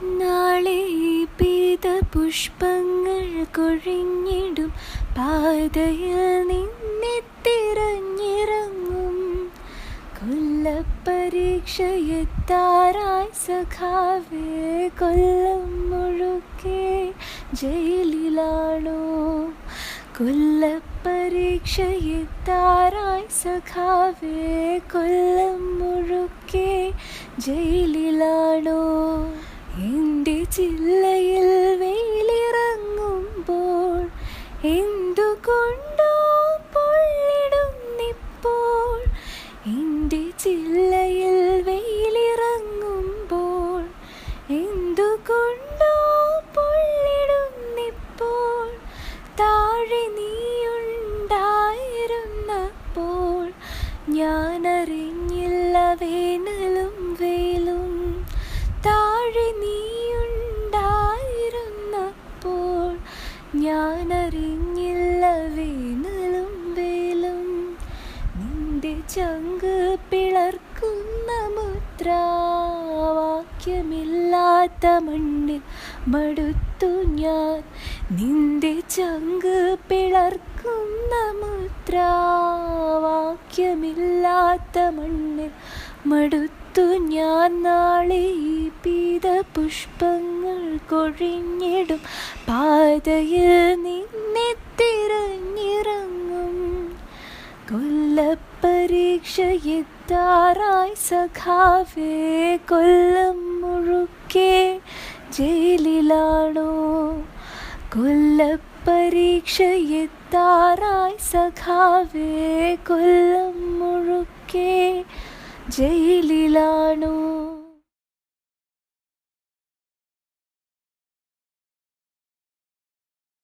നാളെ പെയ്ത പുഷ്പങ്ങൾ കൊഴിഞ്ഞിടും പാതയിൽ നിന്നെത്തിരഞ്ഞിറങ്ങും കൊല്ലപ്പരീക്ഷയെത്താറായി സഖാവേ. കൊല്ലം മുഴുക്കെ ജയിലിലാണോ? കൊല്ലപ്പരീക്ഷയെത്താറായി സഖാവേ. കൊല്ലം മുഴുക്കെ ജയിലിലാണോ? എൻ്റെ ജില്ലയിൽ വെയിലിറങ്ങുമ്പോൾ എന്തുകൊണ്ടോ പൊള്ളിടുന്നിപ്പോൾ. എൻ്റെ ജില്ലയിൽ വെയിലിറങ്ങുമ്പോൾ എന്തുകൊണ്ടോ പൊള്ളിടുന്നിപ്പോൾ. താഴെ നീയുണ്ടായിരുന്നപ്പോൾ ഞാനറിഞ്ഞില്ല വേനലും വെയിലും. താഴെ നീയുണ്ടായിരുന്നപ്പോൾ ഞാനറിഞ്ഞില്ല വേനലും വെയിലും. നിന്റെ ചങ്ക് പിളർക്കുന്ന മുദ്രാവാക്യമില്ലാത്ത മണ്ണിൽ മടുത്തു ഞാൻ. നിന്റെ ചങ്ക് പിളർക്കുന്ന മുദ്രാവാക്യമില്ലാത്ത മണ്ണിൽ മടുത്തു ഞാൻ. നാളെ ഈ പീത പുഷ്പങ്ങൾ കൊഴിഞ്ഞിടും പാതയിൽ നിന്നെത്തിരഞ്ഞിറങ്ങും കൊല്ലപ്പരീക്ഷയെത്താറായി സഖാവേ. കൊല്ലം മുഴുക്കെ ജയിലിലാണോ? കൊല്ലപ്പരീക്ഷയെത്താറായി സഖാവേ. കൊല്ലം മുഴുക്കെ ജയിലിലാണോ?